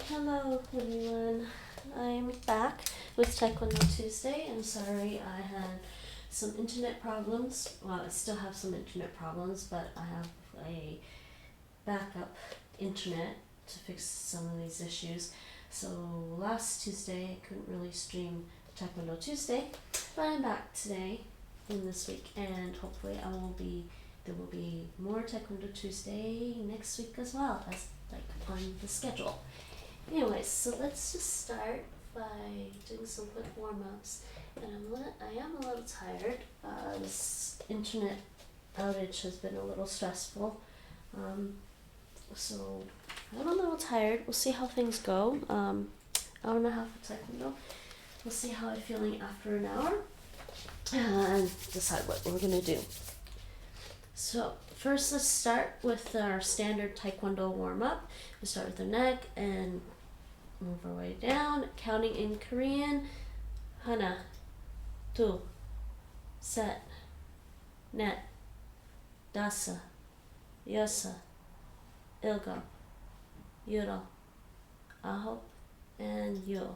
Hello everyone, I'm back with Taekwondo Tuesday. I'm sorry I had some internet problems. Well, I still have some internet problems, but I have a backup internet to fix some of these issues. So last Tuesday I couldn't really stream Taekwondo Tuesday, but I'm back today in this week, and hopefully there will be more Taekwondo Tuesday next week as well, as like on the schedule. Anyways, so let's just start by doing some quick warm-ups. And I am a little tired. This internet outage has been a little stressful. So I'm a little tired. We'll see how things go. Hour and a half of Taekwondo. We'll see how I'm feeling after an hour and decide what we're gonna do. So first, let's start with our standard Taekwondo warm-up. We start with the neck and move our way down, counting in Korean. Hana, tu, set, net, dasa, yosa, ilgo, yuro, aho, and yo.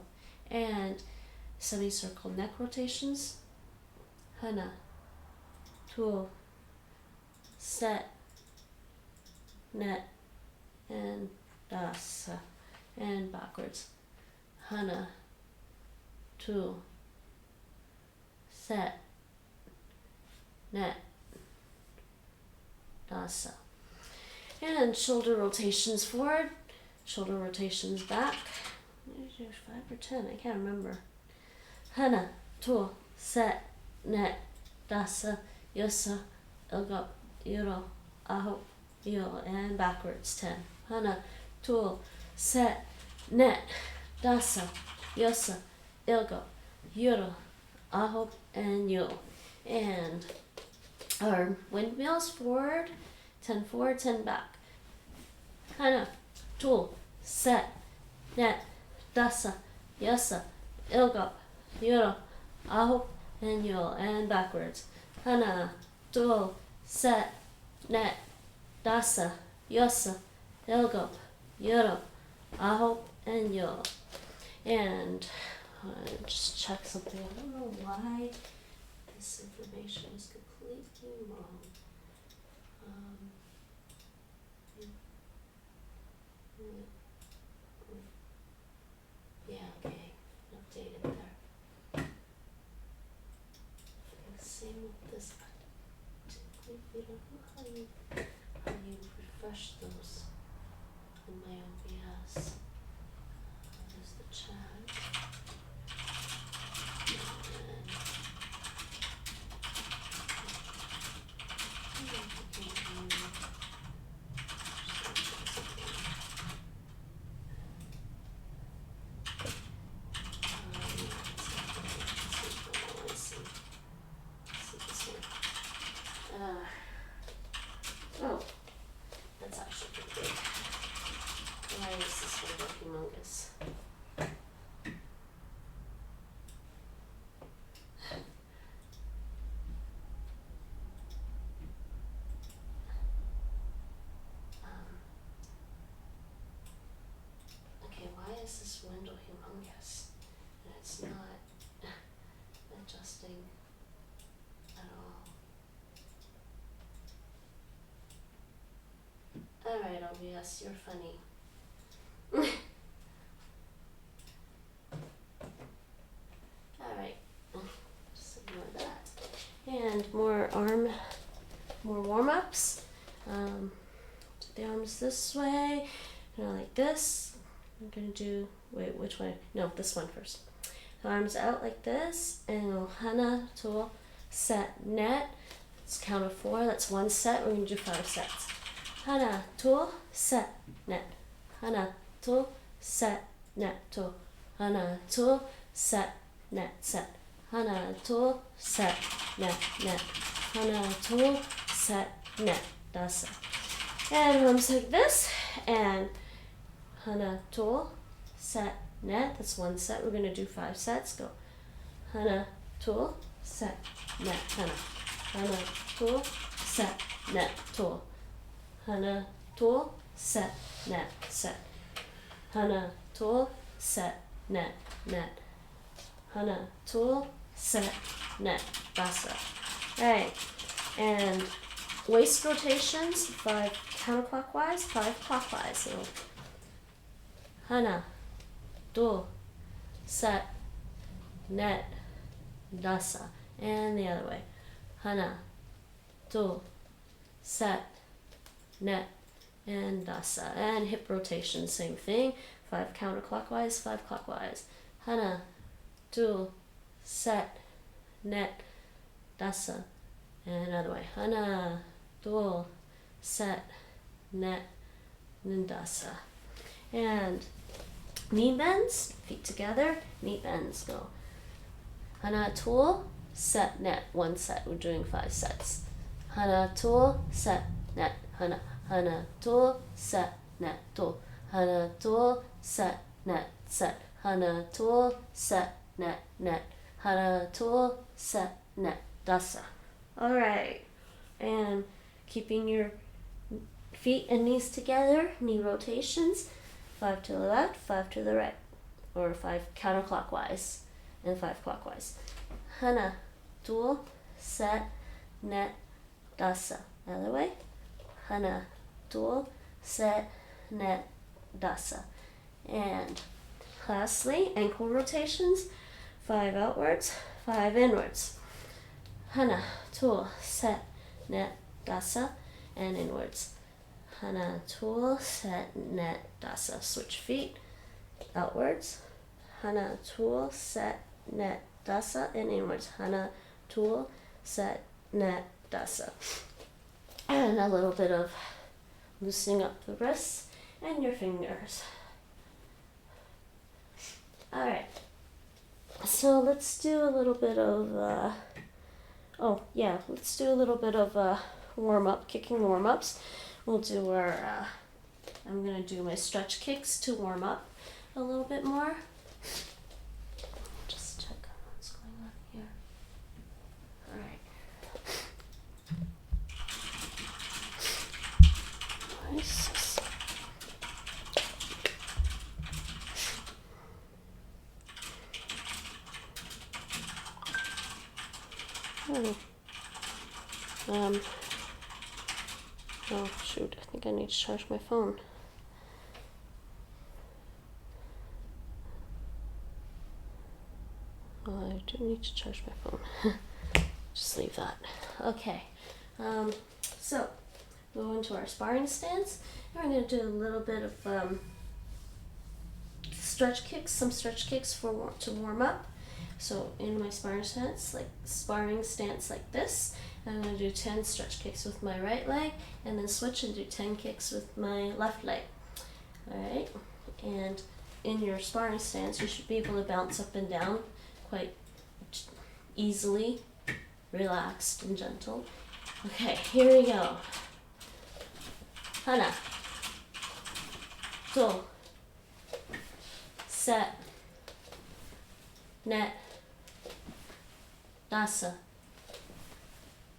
And semicircle neck rotations. Hana, tu, set, net, and dasa. And backwards. Hana, tu, set, net, dasa. And shoulder rotations forward, shoulder rotations back. 5 or 10, I can't remember. Hana, tu, set, net, dasa, yosa, ilgo, yuro, aho, yo. And backwards 10. Hana, tu, set, net, dasa, yosa, ilgo, yuro, aho, and yo. And our windmills forward, 10 forward, 10 back. Hana, tu, set, net, dasa, yosa, ilgo, yuro, aho, and yo. And backwards. Hana, tu, set, net, dasa, yosa, ilgo, yuro, aho, and yo. And just check something. I don't know why this information is completely wrong. Yeah, okay, updated there. Same with this. Typically, we don't know how you refresh those in my OBS. There's the chat. Oh, that's actually pretty big. Why is this one humongous? Okay, why is this window humongous? And it's not adjusting at all. Alright, OBS, you're funny. Alright, just ignore that. And more warm-ups. The arms this way, like this. I'm gonna do, wait, which way? No, this one first. The arms out like this, and hana, to, set, net. Let's count of 4, that's 1 set. We're gonna do 5 sets. Hana, to, set, net. Hana, to, set, net, to. Hana, to, set, net, set. Hana, to, set, net, net. Hana, to, set, net, dasa. And arms like this, and hana, to, set, net. That's 1 set. We're gonna do 5 sets. Go. Hana, to, set, net, hana. Hana, to, set, net, to. Hana, to, set, net, set. hana, tool, set, net, net. Hana, tool, set, net, dasa. Right, and waist rotations, 5 counterclockwise, 5 clockwise. So, hana, tool, set, net, dasa. And the other way. Hana, tool, set, net, and dasa. And hip rotation, same thing. 5 counterclockwise, 5 clockwise. Hana, tool, set, net, dasa. And another way. Hana, tool, set, net, and dasa. And knee bends, feet together, knee bends. Go. Hana, tool, set, net, 1 set. We're doing 5 sets. Hana, tool, set, net. Hana, hana, tool, set, net, tool. Hana, tool, set, net, set. Hana, tool, set, net, net. Hana, tool, set, net, dasa. All right. And keeping your feet and knees together, knee rotations, 5 to the left, 5 to the right, or 5 counterclockwise and 5 clockwise. Hana, tool, set, net, dasa. Other way. Hana, tool, set, net, dasa. And lastly, ankle rotations, 5 outwards, 5 inwards. Hana, tool, set, net, dasa, and inwards. Hana, tool, set, net, dasa. Switch feet, outwards. Hana, tool, set, net, dasa, and inwards. Hana, tool, set, net, dasa. And a little bit of loosening up the wrists and your fingers. All right. So let's do a little bit of, let's do a little bit of warm-up, kicking warm-ups. We'll do our, I'm going to do my stretch kicks to warm up a little bit more. Just check what's going on here. All right. Nice. Oh shoot, I think I need to charge my phone. Oh, I do need to charge my phone. Just leave that. Okay, so go into our sparring stance. We're going to do a little bit of stretch kicks, some stretch kicks to warm up. So in my sparring stance like this, I'm going to do 10 stretch kicks with my right leg, and then switch and do 10 kicks with my left leg. All right, and in your sparring stance, you should be able to bounce up and down quite easily, relaxed and gentle. Okay, here we go. Hana, tool, set, net, dasa,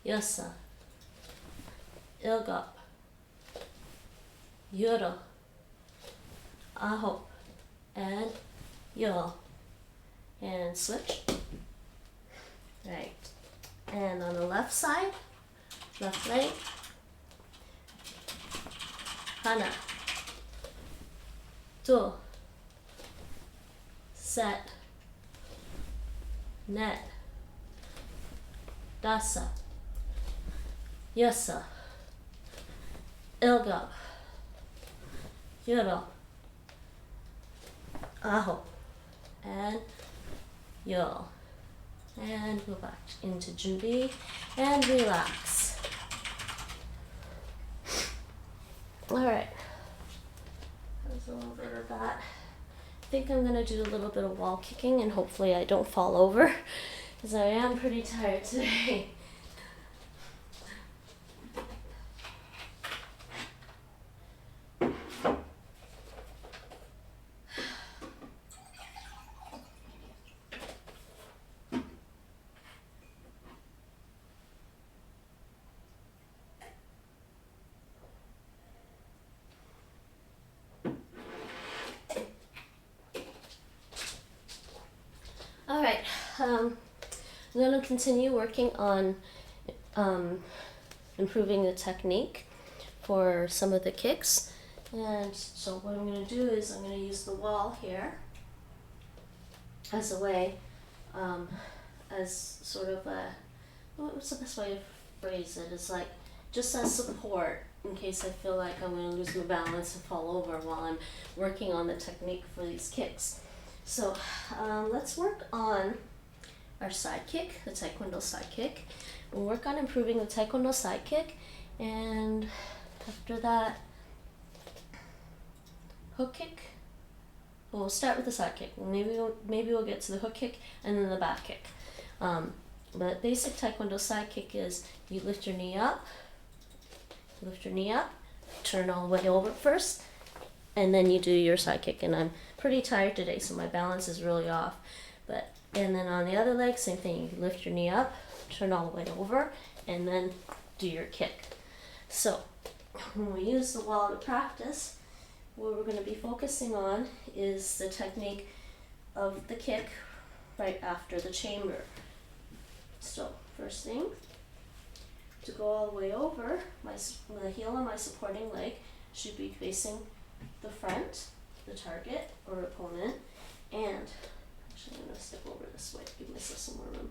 yosa, ilga, yoro, aho, and yo. And switch. Right. And on the left side, left leg, hana, tool, set, net, dasa, yosa, ilga, yoro, aho, and yo. And go back into Junbi and relax. All right. There's a little bit of that. I think I'm going to do a little bit of wall kicking, and hopefully I don't fall over, because I am pretty tired today. I'm going to continue working on improving the technique for some of the kicks. And so what I'm going to do is I'm going to use the wall here as a way, as sort of a, what's the best way to phrase it? It's like just as support in case I feel like I'm going to lose my balance and fall over while I'm working on the technique for these kicks. So let's work on our side kick, the Taekwondo side kick. We'll work on improving the Taekwondo side kick, and after that, hook kick. We'll start with the side kick. Maybe we'll get to the hook kick and then the back kick. But basic Taekwondo side kick is you lift your knee up, turn all the way over first, and then you do your side kick. And I'm pretty tired today, so my balance is really off. And then on the other leg, same thing. You lift your knee up, turn all the way over, and then do your kick. So when we use the wall to practice, what we're going to be focusing on is the technique of the kick right after the chamber. So first thing, to go all the way over, the heel of my supporting leg should be facing the front, the target or opponent, and actually I'm going to step over this way to give myself some more room.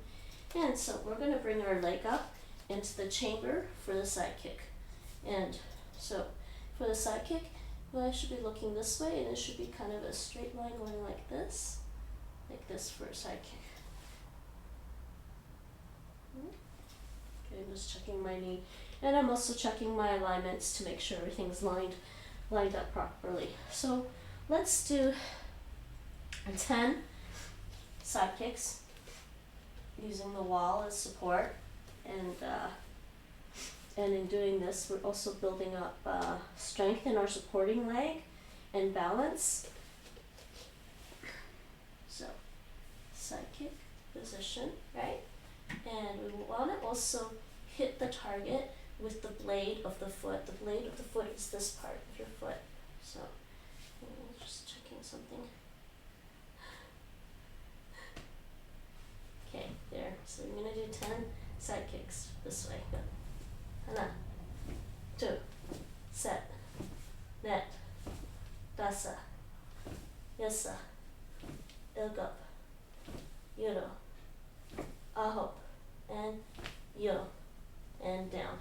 And so we're going to bring our leg up into the chamber for the side kick. And so for the side kick, I should be looking this way, and it should be kind of a straight line going like this for a side kick. Okay, I'm just checking my knee, and I'm also checking my alignments to make sure everything's lined up properly. So let's do 10 side kicks using the wall as support, and in doing this, we're also building up strength in our supporting leg and balance. So, side kick position, right? And we want to also hit the target with the blade of the foot. The blade of the foot is this part of your foot. So, I'm just checking something. Okay, there. So I'm going to do 10 side kicks this way. Good. Hana, 2, set, net, dasa, yasa, ilgup, yuro, aho, and yo, and down.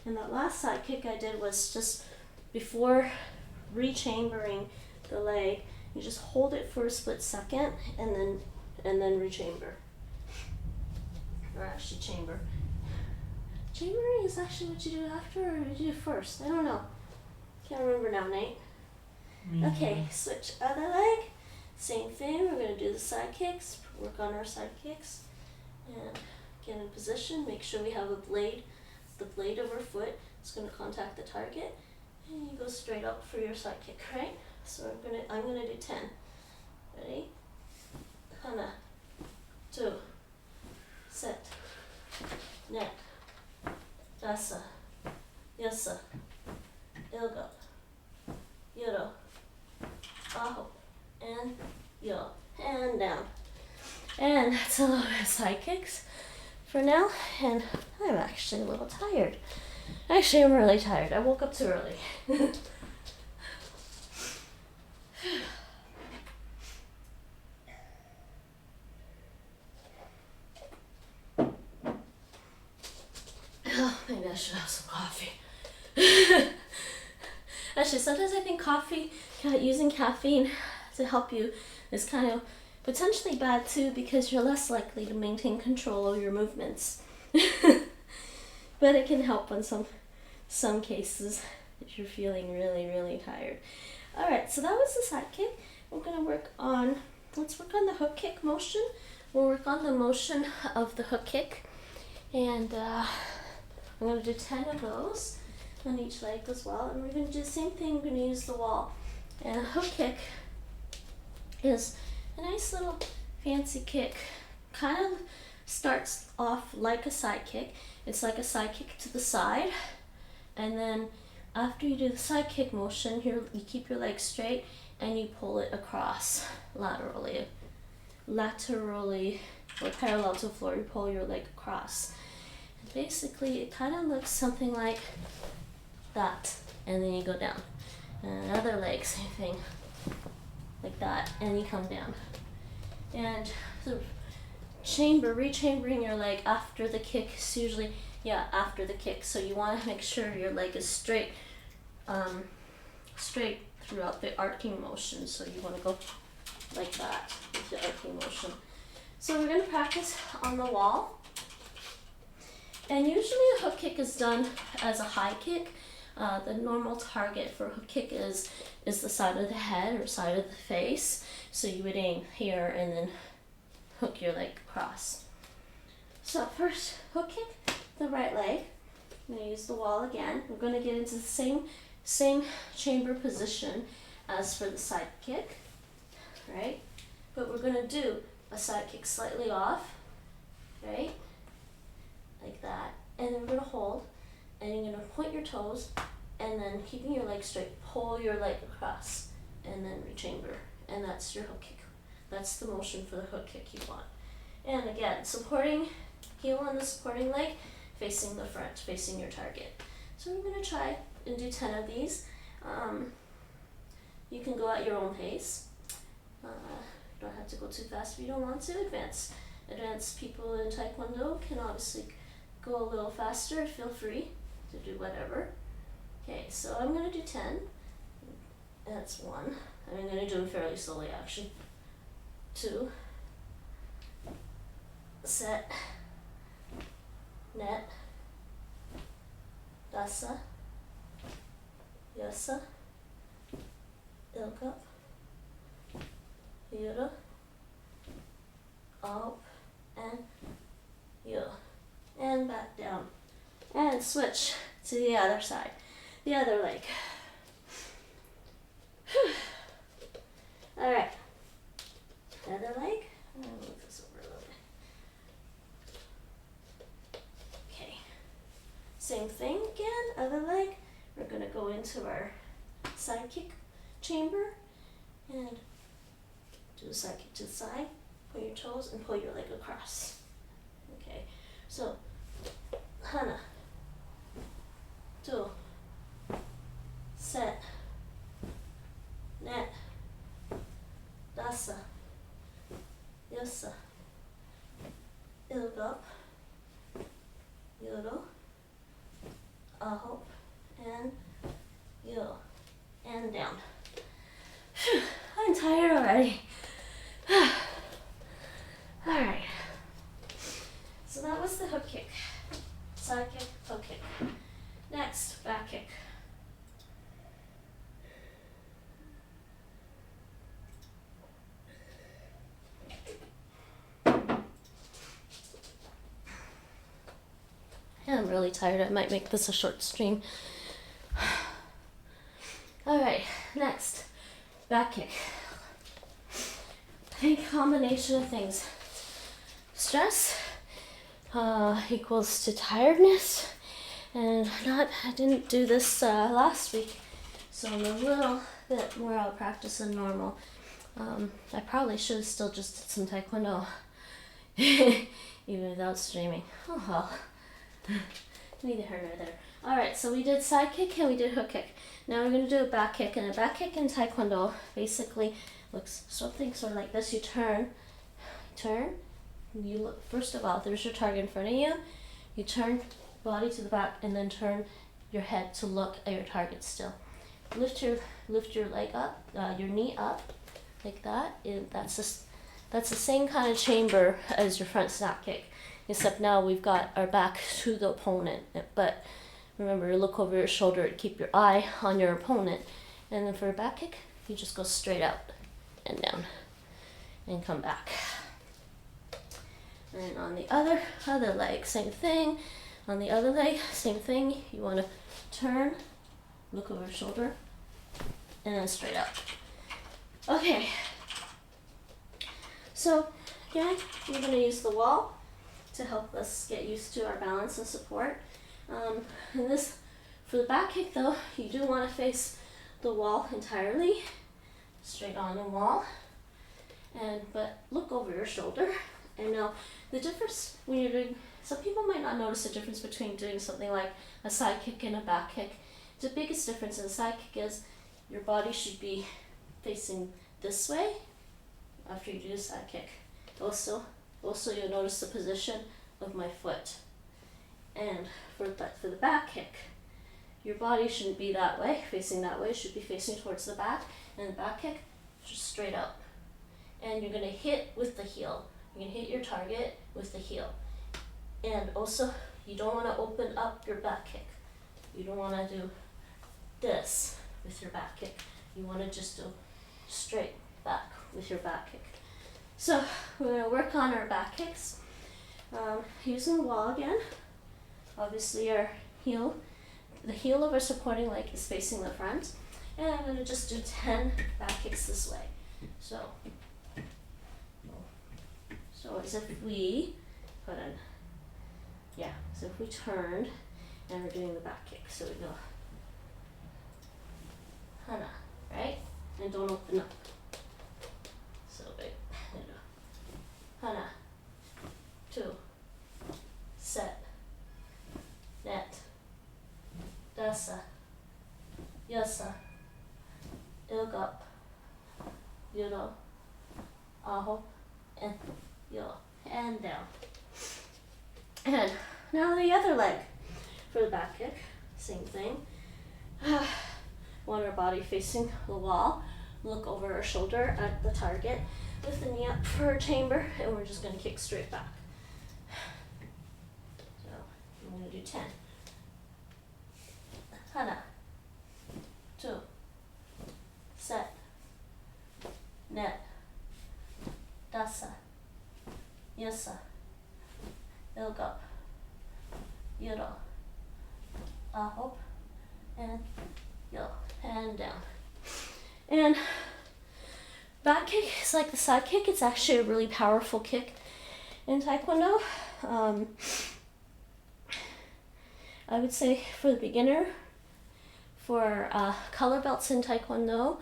And that last side kick I did was just before rechambering the leg, you just hold it for a split second and then rechamber. Or actually chamber. Chambering is actually what you do after, or did you do first? I don't know. Can't remember now, Nate. Okay, switch other leg. Same thing. We're going to do the side kicks. Work on our side kicks. And get in position. Make sure we have a blade. The blade of our foot is going to contact the target. And you go straight up for your side kick, right? So I'm gonna do 10. Ready? Hana. 2. Set. Net. Dasa, yasa, ilgup, yuro, aho, and yo, and down. And that's a lot of side kicks for now, and I'm actually a little tired. Actually, I'm really tired. I woke up too early. Maybe I should have some coffee. Actually, sometimes I think using caffeine to help you is kind of potentially bad too, because you're less likely to maintain control of your movements. But it can help in some cases if you're feeling really, really tired. Alright, so that was the side kick. We're going to let's work on the hook kick motion. We'll work on the motion of the hook kick. And I'm going to do 10 of those on each leg as well. And we're going to do the same thing. We're going to use the wall. And a hook kick is a nice little fancy kick. Kind of starts off like a side kick. It's like a side kick to the side. And then after you do the side kick motion, you keep your leg straight and you pull it across laterally or parallel to the floor, you pull your leg across. And basically, it kind of looks something like that, and then you go down. And other leg, same thing, like that, and you come down. And the rechambering your leg after the kick is usually, after the kick. So you want to make sure your leg is straight, straight throughout the arcing motion. So you want to go like that with the arcing motion. So we're going to practice on the wall. And usually a hook kick is done as a high kick. The normal target for a hook kick is the side of the head or side of the face. So you would aim here and then hook your leg across. So first, hook kick the right leg. I'm going to use the wall again. We're going to get into the same chamber position as for the side kick, right? But we're going to do a side kick slightly off, right? Like that. And then we're going to hold, and you're going to point your toes, and then keeping your leg straight, pull your leg across, and then rechamber. And that's your hook kick. That's the motion for the hook kick you want. And again, supporting heel on the supporting leg, facing the front, facing your target. So we're going to try and do 10 of these. You can go at your own pace. You don't have to go too fast if you don't want to. Advanced people in Taekwondo can obviously go a little faster. Feel free to do whatever. Okay, so I'm going to do 10. That's 1. I'm going to do them fairly slowly, actually. 2. Set. Net. Dasa. Yasa. Ilka. Yura. Up. And yo. And back down. And switch to the other side. The other leg. Alright. Other leg. I'm going to move this over a little bit. Okay. Same thing again. Other leg. We're going to go into our side kick chamber and do a side kick to the side. Pull your toes and pull your leg across. Okay. So, Hana. 2. Set. Net. Dasa. Yasa. Ilga. Yoro. Ahop. And yo. And down. Whew, I'm tired already. Alright. So that was the hook kick. Side kick, hook kick. Next, back kick. I'm really tired. I might make this a short stream. Alright, next, back kick. I think combination of things. Stress equals to tiredness, and I didn't do this last week, so I'm a little bit more out of practice than normal. I probably should have still just did some Taekwondo, even without streaming. Oh well. Neither here nor there. Alright, so we did side kick and we did hook kick. Now we're going to do a back kick. And a back kick in Taekwondo basically looks something sort of like this. You turn, you look, first of all, there's your target in front of you. You turn body to the back and then turn your head to look at your target still. Lift your leg up, your knee up, like that. That's the same kind of chamber as your front snap kick. Except now we've got our back to the opponent. But remember, look over your shoulder, keep your eye on your opponent. And then for a back kick, you just go straight out and down and come back. And on the other leg, same thing. On the other leg, same thing. You want to turn, look over your shoulder, and then straight out. Okay. So, again, we're going to use the wall to help us get used to our balance and support. And this, for the back kick though, you do want to face the wall entirely, straight on the wall, but look over your shoulder And now the difference when you're doing, some people might not notice the difference between doing something like a side kick and a back kick. The biggest difference in a side kick is your body should be facing this way after you do a side kick. Also you'll notice the position of my foot. And for the back kick, your body shouldn't be that way, facing that way. It should be facing towards the back. And the back kick, just straight up. And you're going to hit with the heel. You're going to hit your target with the heel. And also, you don't want to open up your back kick. You don't want to do this with your back kick. You want to just do straight back with your back kick. So we're going to work on our back kicks. Using the wall again. Obviously our heel, the heel of our supporting leg is facing the front. And I'm going to just do 10 back kicks this way. So as if we so if we turned and we're doing the back kick. So we go hana, right? And don't open up. So wait, hana, 2, set, net, dasa, yasa, ilk up, yuro, aho, and yo, and down. And now the other leg for the back kick, same thing. Want our body facing the wall, look over our shoulder at the target, lift the knee up for our chamber, and we're just going to kick straight back. So I'm going to do 10. Hana, 2, set, net, dasa, yasa, ilk up, yuro, aho, and yo, and down. And back kick is like the side kick. It's actually a really powerful kick in Taekwondo. I would say for the beginner, for color belts in Taekwondo,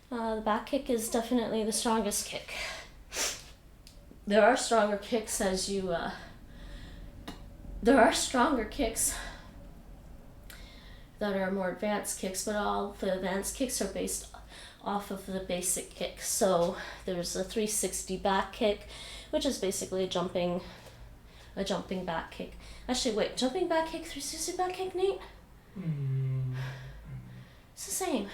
the back kick is definitely the strongest kick. There are stronger kicks as you, there are stronger kicks that are more advanced kicks, but all the advanced kicks are based off of the basic kick. So there's a 360 back kick, which is basically a jumping back kick. Actually, wait, jumping back kick, 360 back kick, Nate? It's the same.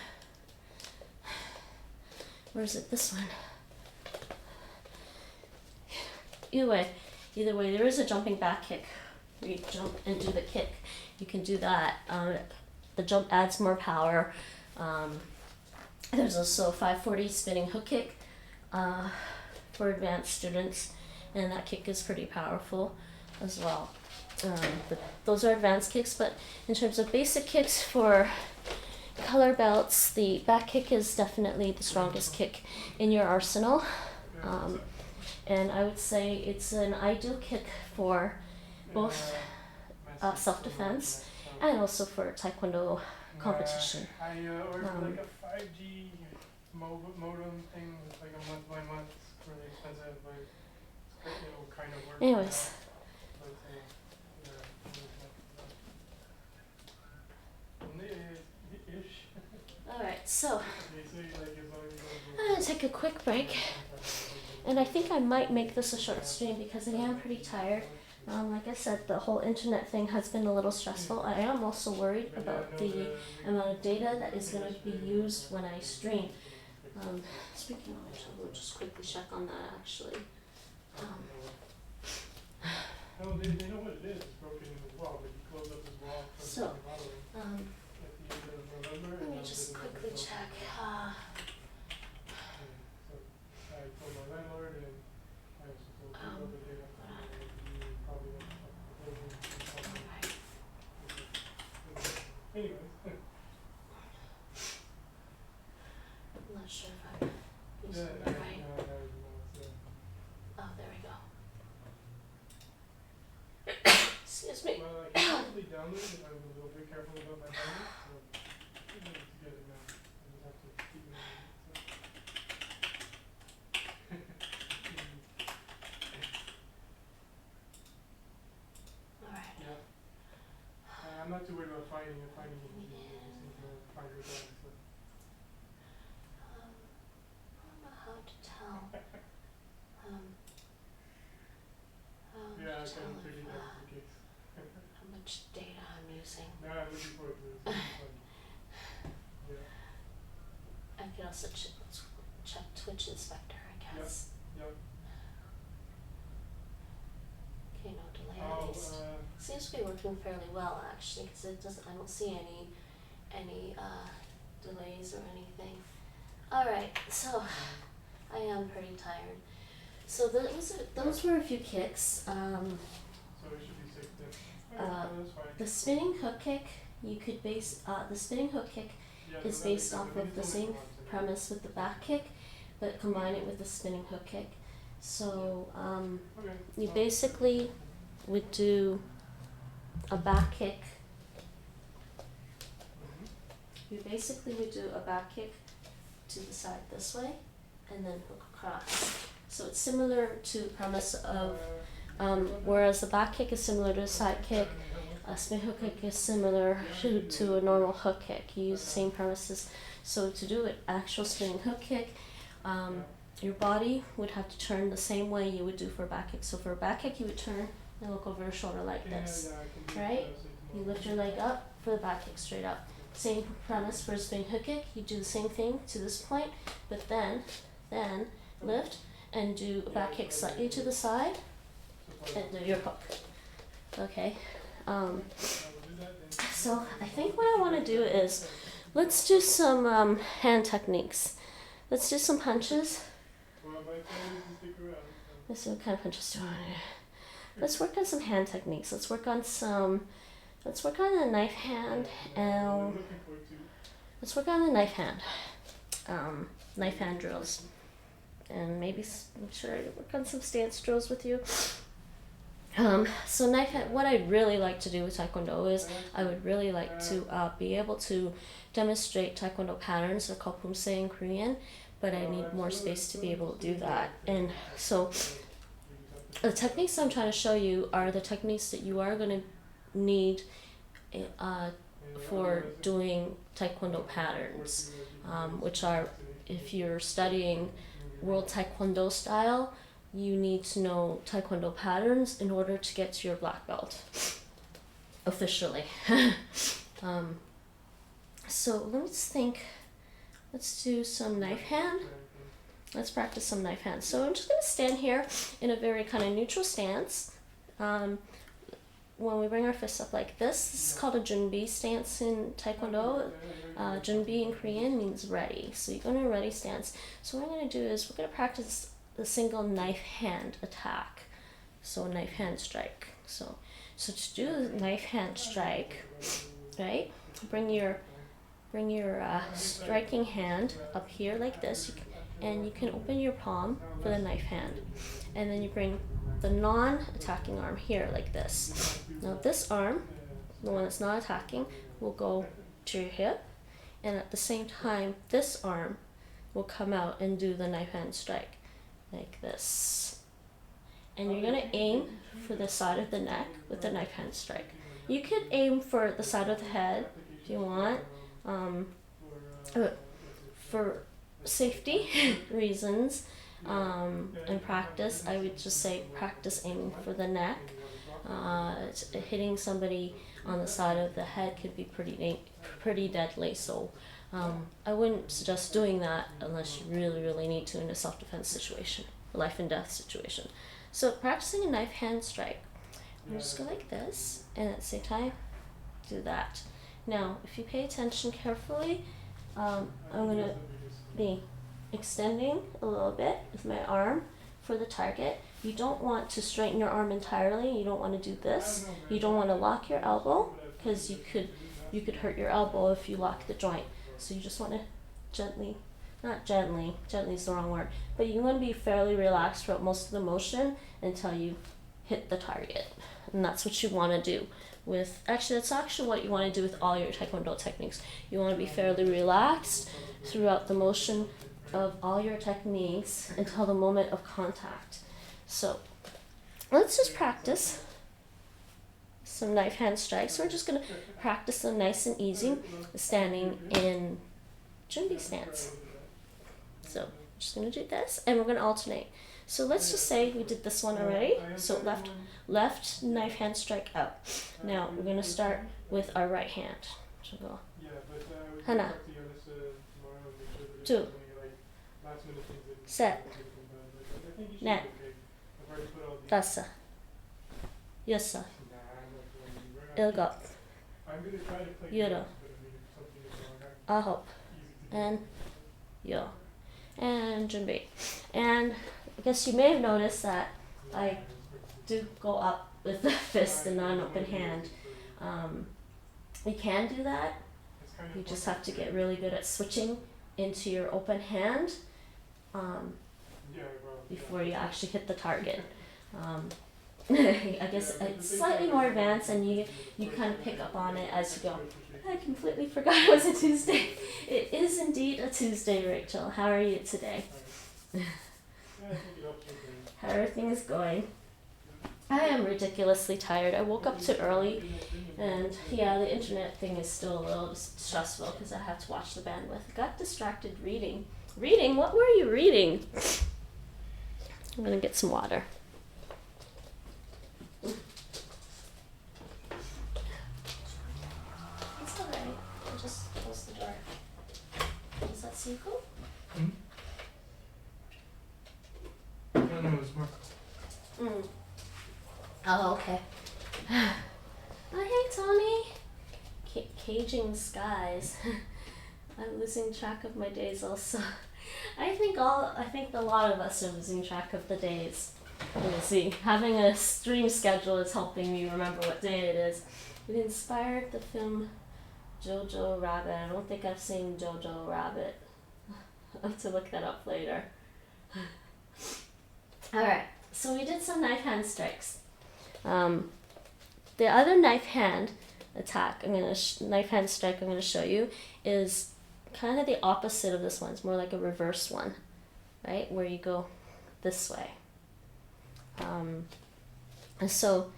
Where is it? This one. Either way, there is a jumping back kick where you jump and do the kick. You can do that. The jump adds more power. There's also a 540 spinning hook kick for advanced students, and that kick is pretty powerful as well. But those are advanced kicks, but in terms of basic kicks for color belts, the back kick is definitely the strongest kick in your arsenal. And I would say it's an ideal kick for both self-defense and also for Taekwondo competition. I ordered like a 5G modem thing with like a month by month. It's really expensive, but it will kind of work. Anyways. Alright, so I'm going to take a quick break. And I think I might make this a short stream because I am pretty tired. Like I said, the whole internet thing has been a little stressful. I am also worried about the amount of data that is going to be used when I stream. Speaking of which, I will just quickly check on that actually. No, they know what it is. It's broken in the wall, but you close up this wall. So, let me just quickly check. So I told my landlord and I also told people that they have to probably have to anyways. I'm not sure if I'm using it right. Oh, there we go. Excuse me. Well, I can probably download it, but I'm a little bit careful about my download, so I need to get it now. I just have to keep it in. finding it easy. You just need to find your balance. I don't know how to tell. Yeah, I Tell can if, figure that's the case. how much data I'm using. No, I'm looking forward to it. It's gonna be fun. Yeah. I could also check Twitch Inspector, I guess. Yep. Okay, no delay at Oh, least. Seems to be working fairly well actually, because it doesn't. I don't see any delays or anything. All right, so I am pretty tired. So those were a few kicks. so it should be safe then. Okay, that's fine. The spinning hook kick, you could base the spinning hook kick Yeah, is so that based makes off sense. of the same premise with the back kick, but combine it with the spinning hook kick. So Okay. you basically would do a back kick. Mm-hmm. You basically would do a back kick to the side this way, and then hook across. So it's similar to the premise of, whereas the back kick is similar to a side kick, a spin hook kick is similar to a normal hook kick. You use the same premises. So to do an actual spinning hook kick, your body would have to turn the same way you would do for a back kick. So for a back kick, you would turn and look over your shoulder like this, right? You lift your leg up for the back kick straight up. Same premise for a spinning hook kick. You do the same thing to this point, but then lift and do a back kick slightly to the side and do your hook. Okay. So I think what I want to do is let's do some hand techniques. Let's do some punches. Let's see what kind of punches do I want to do. Let's work on some hand techniques. Let's work on the knife hand and let's work on the knife hand. Knife hand drills. And maybe I'm sure I work on some stance drills with you. So knife hand, what I'd really like to do with Taekwondo is I would really like to be able to demonstrate Taekwondo patterns. They're called Pumse in Korean, but I need more space to be able to do that. And so the techniques I'm trying to show you are the techniques that you are going to need for doing Taekwondo patterns, which are, if you're studying World Taekwondo style, you need to know Taekwondo patterns in order to get to your black belt officially. So let's do some knife hand. Let's practice some knife hand. So I'm just going to stand here in a very kind of neutral stance. When we bring our fists up like this is called a junbi stance in Taekwondo. Junbi in Korean means ready. So you go in a ready stance. So what I'm going to do is we're going to practice the single knife hand attack. So knife hand strike. So to do the knife hand strike, right? Bring your striking hand up here like this, and you can open your palm for the knife hand, and then you bring the non-attacking arm here like this. Now this arm, the one that's not attacking, will go to your hip, and at the same time this arm will come out and do the knife hand strike like this. And you're going to aim for the side of the neck with the knife hand strike. You could aim for the side of the head if you want. For safety reasons and practice, I would just say practice aiming for the neck. Hitting somebody on the side of the head could be pretty deadly, so I wouldn't suggest doing that unless you really need to in a self-defense situation, a life and death situation. So practicing a knife hand strike, I'm just go like this, and at the same time do that. Now if you pay attention carefully, I'm going to be extending a little bit with my arm for the target. You don't want to straighten your arm entirely. You don't want to do this. You don't want to lock your elbow, because you could hurt your elbow if you lock the joint. So you just want to gently is the wrong word, but you want to be fairly relaxed throughout most of the motion until you hit the target. And that's what you want to do that's actually what you want to do with all your Taekwondo techniques. You want to be fairly relaxed throughout the motion of all your techniques until the moment of contact. So let's just practice some knife hand strikes. We're just gonna practice them nice and easy, standing in junbi stance. So I'm just gonna do this, and we're gonna alternate. So let's just say we did this one already. So left knife hand strike out. Now we're gonna start with our right hand. So go. Hana. 2. Set. Net. Tasa. Yasa. Ilga. Yuro. Ahop. And yo. And junbi. And I guess you may have noticed that I do go up with the fist and not an open hand. You can do that. You just have to get really good at switching into your open hand before you actually hit the target. I guess it's slightly more advanced, and you kind of pick up on it as you go. I completely forgot it was a Tuesday. It is indeed a Tuesday, Rachel. How are you today? How everything is going? I am ridiculously tired. I woke up too early, and yeah, the internet thing is still a little stressful because I have to watch the bandwidth. I got distracted reading. Reading? What were you reading? I'm gonna get some water. It's alright. I'll just close the door. Does that seem cool? No, it's Marco. Oh, okay. Oh, hey, Tony. Caging skies. I'm losing track of my days also. I think a lot of us are losing track of the days. Let me see. Having a stream schedule is helping me remember what day it is. It inspired the film Jojo Rabbit. I don't think I've seen Jojo Rabbit. I'll have to look that up later. Alright, so we did some knife hand strikes. The other knife hand attack, knife hand strike I'm going to show you is kind of the opposite of this one. It's more like a reverse one, right? Where you go this way. So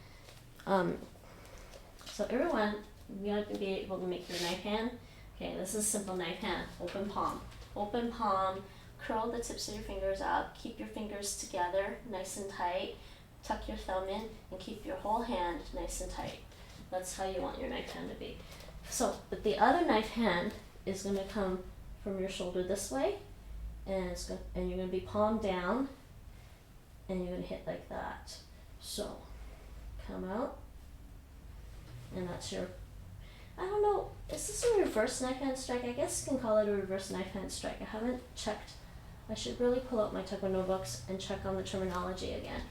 everyone, you got to be able to make your knife hand. Okay, this is simple knife hand. Open palm. Open palm. Curl the tips of your fingers up. Keep your fingers together, nice and tight. Tuck your thumb in and keep your whole hand nice and tight. That's how you want your knife hand to be. So, but the other knife hand is going to come from your shoulder this way, and you're going to be palm down, and you're going to hit like that. So, come out, and that's your, I don't know, is this a reverse knife hand strike? I guess you can call it a reverse knife hand strike. I haven't checked. I should really pull out my Taekwondo books and check on the terminology again.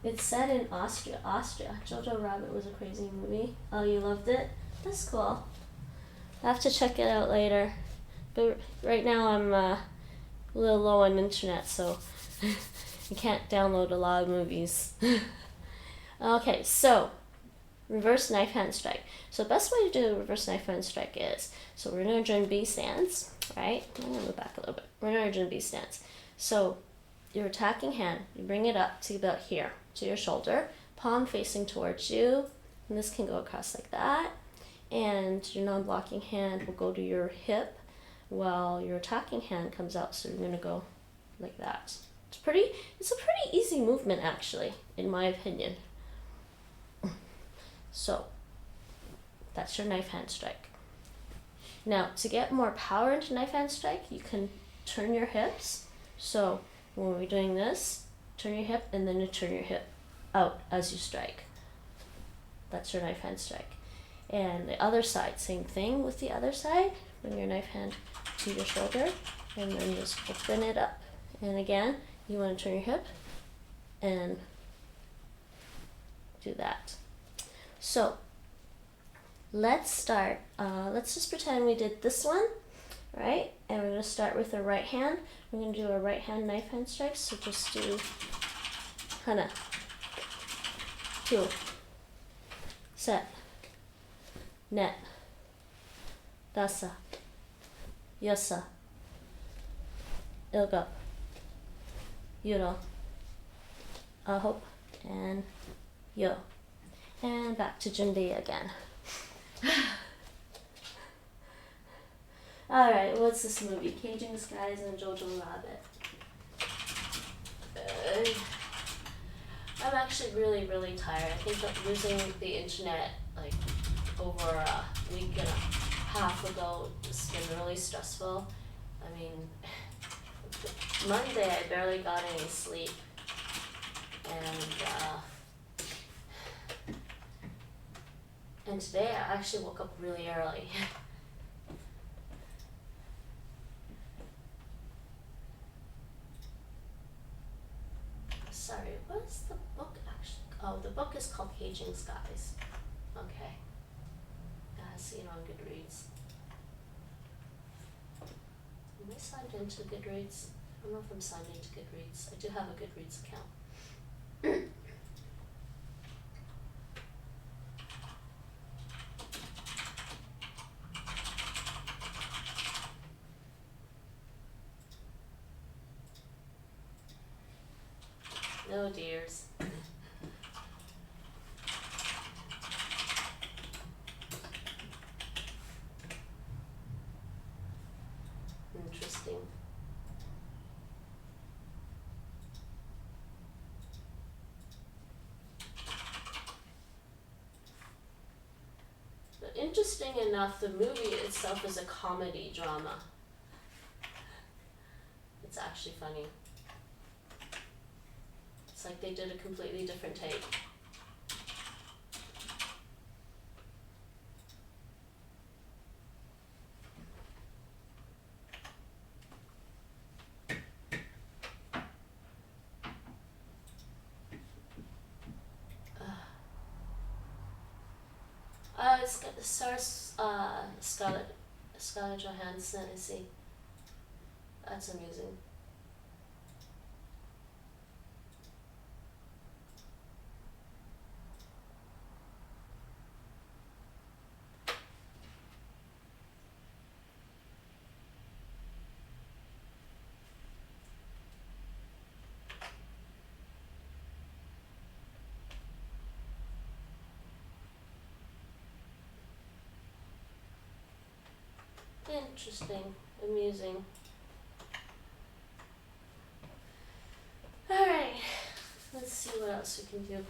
It's set in Austria. Jojo Rabbit was a crazy movie. Oh, you loved it? That's cool. I have to check it out later. But right now I'm a little low on internet, so you can't download a lot of movies. Okay, so reverse knife hand strike. So the best way to do a reverse knife hand strike is, so we're in our junbi stance, right? I'm going to move back a little bit. We're in our junbi stance. So your attacking hand, you bring it up to about here, to your shoulder, palm facing towards you, and this can go across like that. And your non-blocking hand will go to your hip while your attacking hand comes out, so you're going to go like that. It's a pretty easy movement actually, in my opinion. So that's your knife hand strike. Now, to get more power into knife hand strike, you can turn your hips. So when we're doing this, turn your hip and then you turn your hip out as you strike. That's your knife hand strike. And the other side, same thing with the other side. Bring your knife hand to your shoulder and then just open it up. And again, you want to turn your hip and do that. So let's start. Let's just pretend we did this one, right? And we're going to start with the right hand. We're going to do a right hand knife hand strike. So just do hana, 2, set, net, dasa, yasa, ilga, yuro, ahop, and yo, and back to gym day again. Alright, what's this movie? Caging Skies and Jojo Rabbit. I'm actually really, really tired. I think that losing the internet like over a week and a half ago has been really stressful. I mean, Monday I barely got any sleep, and today I actually woke up really early. Sorry, what's the book actually? Oh, the book is called Caging Skies. Okay. I see it on Goodreads. Am I signed into Goodreads? I don't know if I'm signed into Goodreads. I do have a Goodreads account. No dears. Interesting. But interesting enough, the movie itself is a comedy drama. It's actually funny. It's like they did a completely different take. It's got the stars, Scarlett Johansson, I see. That's amusing. Interesting, amusing. Alright, let's see what else we can do.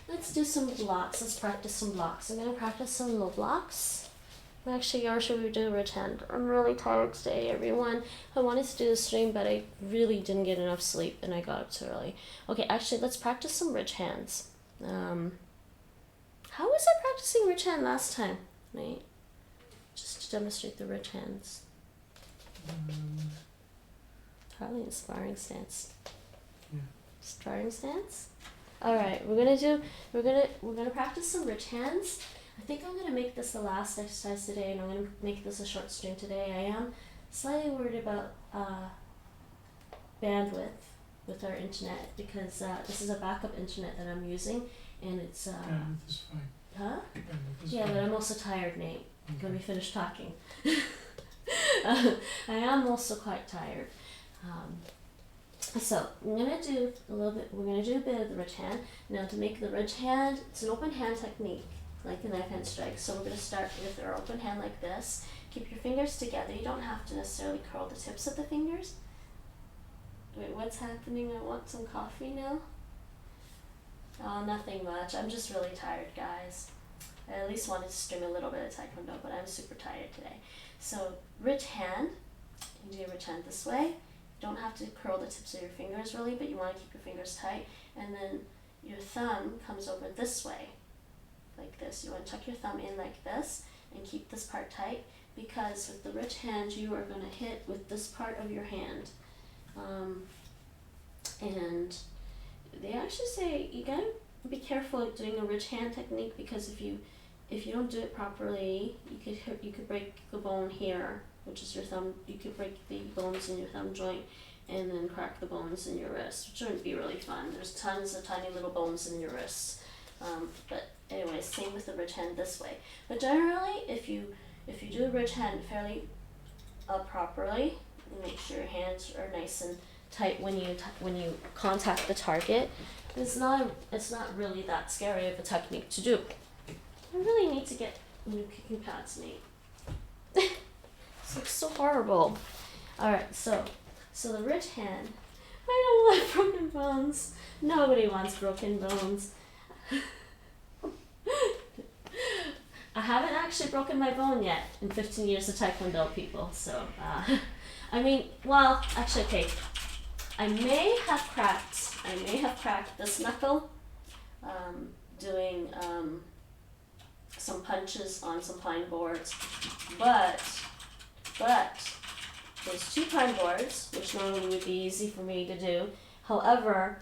Let's do some blocks. Let's practice some blocks. I'm going to practice some low blocks. Actually, or should we do a hand? I'm really tired today, everyone. I wanted to do the stream, but I really didn't get enough sleep and I got up too early. Okay, actually, let's practice some ridge hands. How was I practicing ridge hand last time? Right? Just to demonstrate the ridge hands. Probably in sparring stance. Yeah. Sparring stance? Alright, we're gonna practice some ridge hands. I think I'm gonna make this the last exercise today, and I'm gonna make this a short stream today. I am slightly worried about bandwidth with our internet because this is a backup internet that I'm using, and it's Bandwidth is fine. huh? Bandwidth is Yeah, fine. but I'm also tired, Nate. Okay. Let me finish talking. I am also quite tired. So I'm gonna do a little bit. We're gonna do a bit of the ridge hand. Now to make the ridge hand, it's an open hand technique, like the knife hand strike. So we're gonna start with our open hand like this. Keep your fingers together. You don't have to necessarily curl the tips of the fingers. Wait, what's happening? I want some coffee now. Oh, nothing much. I'm just really tired, guys. I at least wanted to stream a little bit of Taekwondo, but I'm super tired today. So ridge hand. You do your ridge hand this way. You don't have to curl the tips of your fingers really, but you want to keep your fingers tight. And then your thumb comes over this way, like this. You want to tuck your thumb in like this and keep this part tight, because with the ridge hand you are going to hit with this part of your hand. And they actually say you gotta be careful doing a ridge hand technique, because if you don't do it properly, you could break the bone here, which is your thumb. You could break the bones in your thumb joint and then crack the bones in your wrist, which wouldn't be really fun. There's tons of tiny little bones in your wrists. But anyway, same with the ridge hand this way. But generally, if you do a ridge hand fairly properly, make sure your hands are nice and when you contact the target, it's not really that scary of a technique to do. I really need to get new kicking pads made. This looks so horrible. Alright, so the rich hand. I don't want broken bones. Nobody wants broken bones. I haven't actually broken my bone yet in 15 years of Taekwondo, people. So, I mean, well, actually, okay. I may have cracked this knuckle, doing some punches on some pine boards, but there's 2 pine boards, which normally would be easy for me to do. However,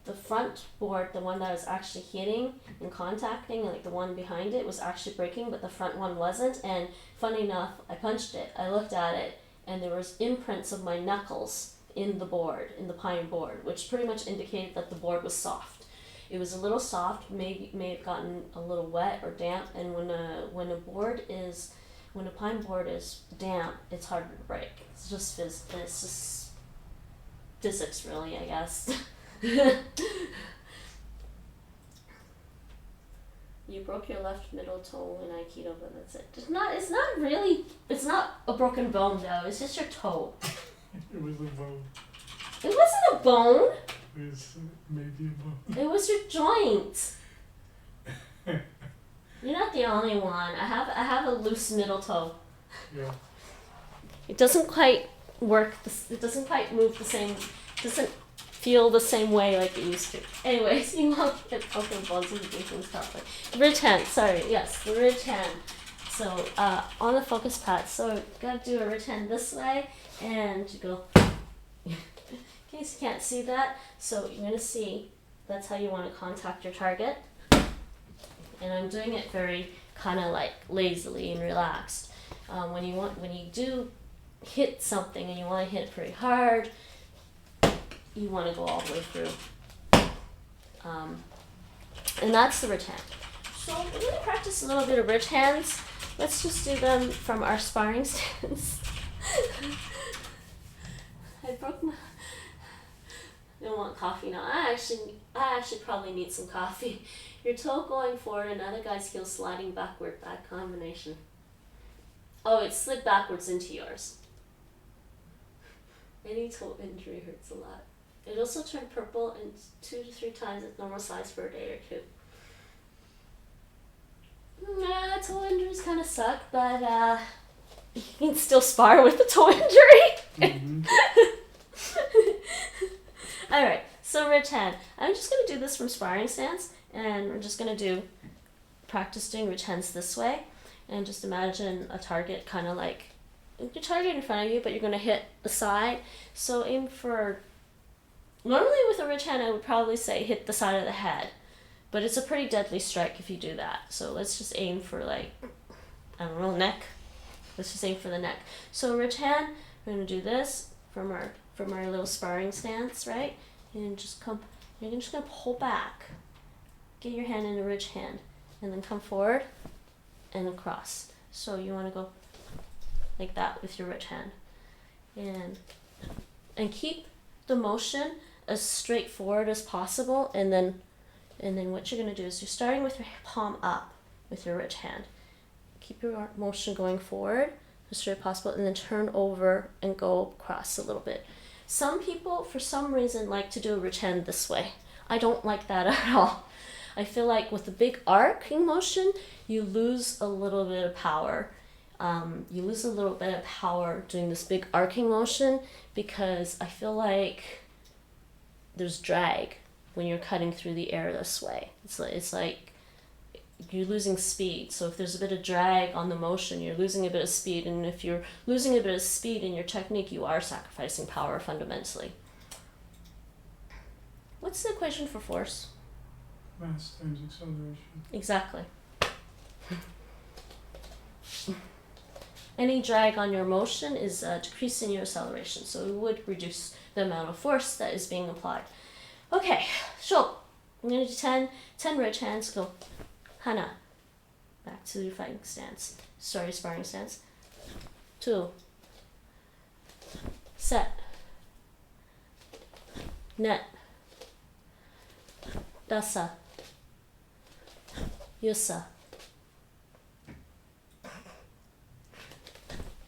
the front board, the one that I was actually hitting and contacting, like the one behind it, was actually breaking, but the front one wasn't. And funny enough, I punched it. I looked at it, and there was imprints of my knuckles in the board, in the pine board, which pretty much indicated that the board was soft. It was a little soft, may have gotten a little wet or damp, and when a pine board is damp, it's harder to break. It's just physics, really, I guess. You broke your left middle toe in Aikido, but that's it. It's not a broken bone though, it's just your toe. It was a bone. It wasn't a bone. It was maybe a bone. It was your joint. You're not the only one. I have a loose middle toe. Yeah. It doesn't quite work. It doesn't quite move the same. Doesn't feel the same way like it used to. Anyways, you won't get broken bones and do things properly. Ridge hand. Sorry. Yes, the ridge hand. So on the focus pad. So you gotta do a ridge hand this way, and you go. In case you can't see that, so you're gonna see. That's how you want to contact your target. And I'm doing it very kind of like lazily and relaxed. When you do hit something and you want to hit it pretty hard, you want to go all the way through. And that's the ridge hand. So we're going to practice a little bit of ridge hands. Let's just do them from our sparring stance. I broke my... I don't want coffee now. I actually probably need some coffee. Your toe going forward, another guy's heel sliding backward. Bad combination. Oh, it slid backwards into yours. Any toe injury hurts a lot. It also turned purple and 2 to 3 times its normal size for a day or 2. Nah, toe injuries kind of suck, but you can still spar with the toe injury. Mm-hmm. Alright, so ridge hand. I'm just going to do this from sparring stance, and we're just going to practice doing ridge hands this way, and just imagine a target kind of like, your target in front of you, but you're going to hit the side. So aim for, normally with a ridge hand I would probably say hit the side of the head, but it's a pretty deadly strike if you do that. So let's just aim for like, I don't know, neck. Let's just aim for the neck. So ridge hand, we're going to do this from our little sparring stance, right? And just come, you're just going to pull back. Get your hand in a ridge hand, and then come forward and across. So you want to go like that with your ridge hand. And keep the motion as straightforward as possible, and then what you're going to do is you're starting with your palm up with your ridge hand. Keep your motion going forward as straight as possible, and then turn over and go across a little bit. Some people, for some reason, like to do a ridge hand this way. I don't like that at all. I feel like with the big arcing motion, you lose a little bit of power. You lose a little bit of power doing this big arcing motion, because I feel like there's drag when you're cutting through the air this way. It's like you're losing speed. So if there's a bit of drag on the motion, you're losing a bit of speed. And if you're losing a bit of speed in your technique, you are sacrificing power fundamentally. What's the equation for force? Mass times acceleration. Exactly. Any drag on your motion is decreasing your acceleration, so it would reduce the amount of force that is being applied. Okay, so I'm going to do 10 ridge hands. Go. Hana. Back to your fighting stance. Sorry, sparring stance. 2. Set. net, dasa, yusa,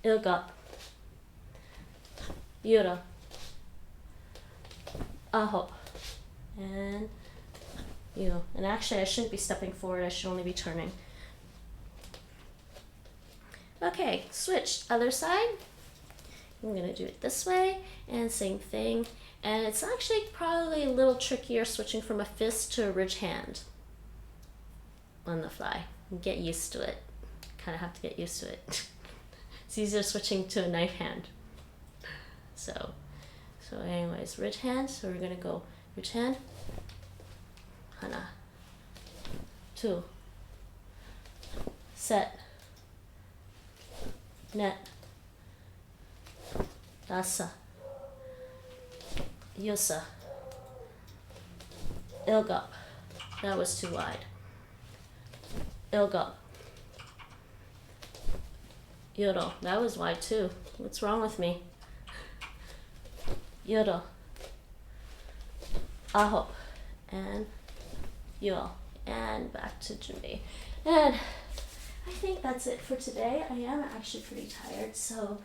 ilga, yura, aho, and you. And actually I shouldn't be stepping forward, I should only be turning. Okay, switch, other side. I'm gonna do it this way, and same thing. And it's actually probably a little trickier switching from a fist to a ridge hand on the fly. Get used to it. Kind of have to get used to it. It's easier switching to a knife hand. So anyways, ridge hand. So we're gonna go ridge hand, hana, 2, set, net, dasa, yusa, ilga. That was too wide. Ilga. Yoro. That was wide too. What's wrong with me? Yoro. Aho. And yo. And back to Junbi. And I think that's it for today. I am actually pretty tired, so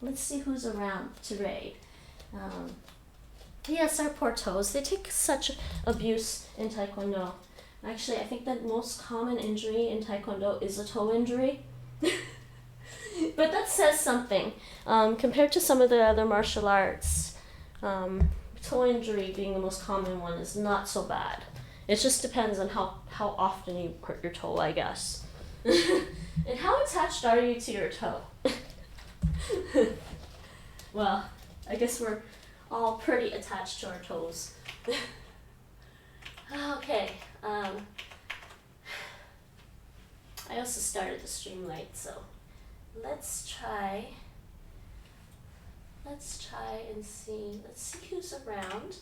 let's see who's around to raid. Yes, our poor toes. They take such abuse in Taekwondo. Actually, I think the most common injury in Taekwondo is a toe injury. But that says something. Compared to some of the other martial arts, toe injury being the most common one is not so bad. It just depends on how often you hurt your toe, I guess. And how attached are you to your toe? Well, I guess we're all pretty attached to our toes. Okay. I also started the stream late, so let's try and see. Let's see who's around.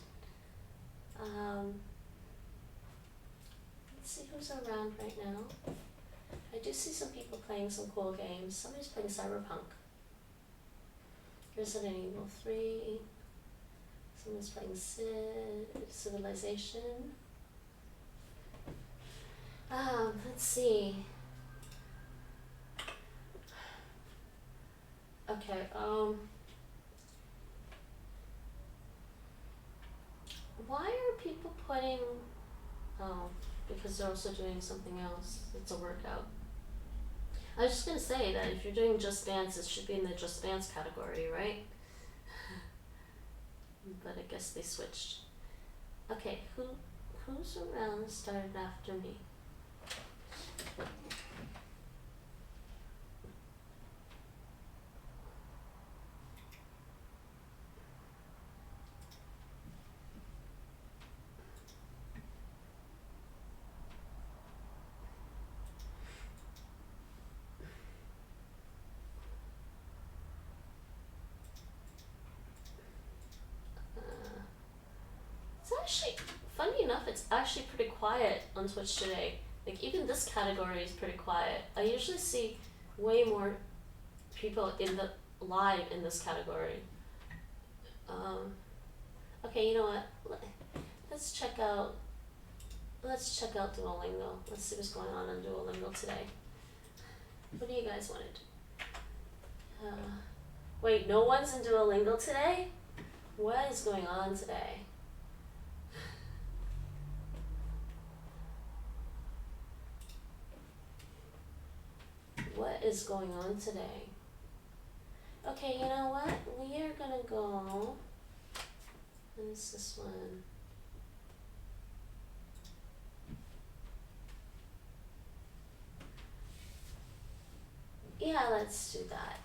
Let's see who's around right now. I do see some people playing some cool games. Somebody's playing Cyberpunk. Resident Evil 3. Someone's playing Civilization. Let's see. Okay, why are people putting, because they're also doing something else. It's a workout. I was just gonna say that if you're doing Just Dance, it should be in the Just Dance category, right? But I guess they switched. Okay, who's around started after me? It's actually, funny enough, it's actually pretty quiet on Twitch today. Like, even this category is pretty quiet. I usually see way more people in the live in this category. Okay, you know what? Let's check out Duolingo. Let's see what's going on Duolingo today. What do you guys want to do? Wait, no one's in Duolingo today? What is going on today? What is going on today? Okay, you know what? We are gonna go. What is this one? Yeah, let's do that.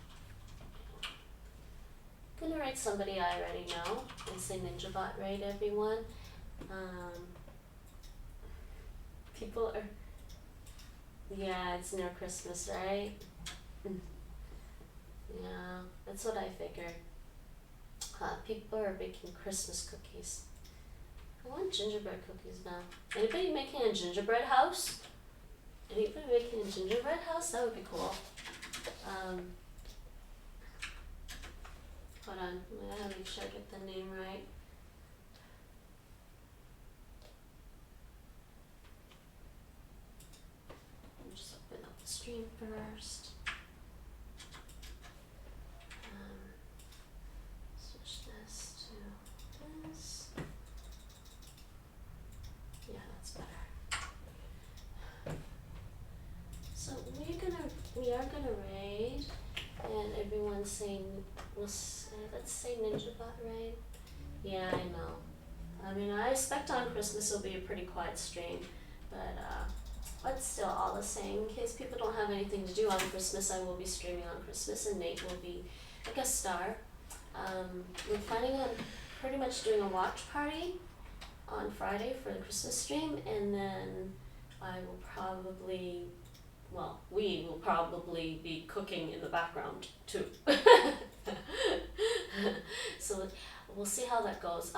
I'm gonna write somebody I already know and say NinjaBot raid everyone. People are. Yeah, it's near Christmas, right? Yeah, that's what I figured. People are baking Christmas cookies. I want gingerbread cookies now. Anybody making a gingerbread house? Anybody making a gingerbread house? That would be cool. Hold on, I gotta make sure I get the name right. stream first. Switch this to this. Yeah, that's better. So we are gonna raid, and everyone's saying, let's say Ninja Bot raid. Yeah, I know. I mean, I expect on Christmas it'll be a pretty quiet stream, but still, all the same, in case people don't have anything to do on Christmas, I will be streaming on Christmas, and Nate will be a guest star. We're planning on pretty much doing a watch party on Friday for the Christmas stream, and then we will probably be cooking in the background too. So we'll see how that goes.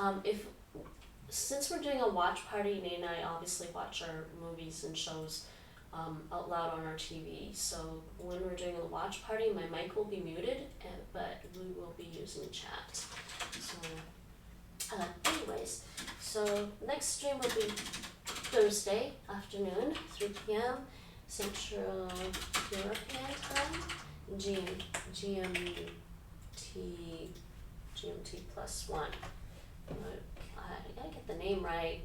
Since we're doing a watch party, Nate and I obviously watch our movies and shows out loud on our TV. So when we're doing a watch party, my mic will be muted, but we will be using chat. So, anyways, so next stream will be Thursday afternoon, 3 p.m. Central European Time, GMT plus 1. God, I gotta get the name right.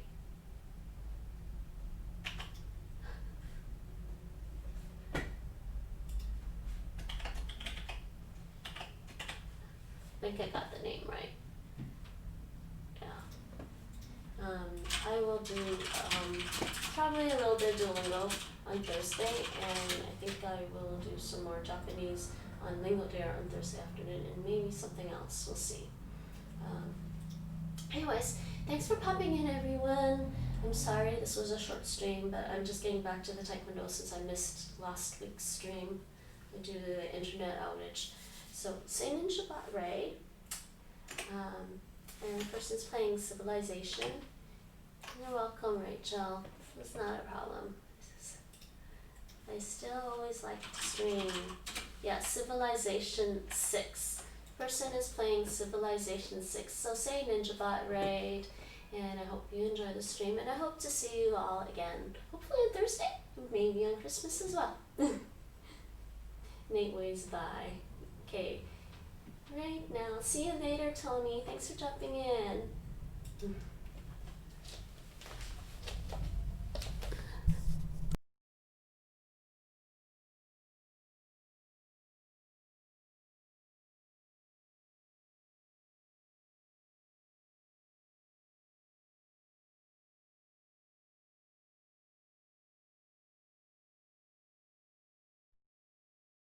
I think I got the name right. Yeah. I will do probably a little bit of Duolingo on Thursday, and I think I will do some more Japanese on Lingo Dare on Thursday afternoon, and maybe something else. We'll see. Anyways, thanks for popping in, everyone. I'm sorry this was a short stream, but I'm just getting back to the Taekwondo since I missed last week's stream due to the internet outage. So, say Ninja Bot Ray, and the person's playing Civilization. You're welcome, Rachel. It's not a problem. I still always like to stream. Yeah, Civilization 6. Person is playing Civilization 6. So say Ninja Bot Raid, and I hope you enjoy the stream, and I hope to see you all again, hopefully on Thursday, maybe on Christmas as well. Nate waves bye. Okay, right now, see you later, Tony. Thanks for dropping in.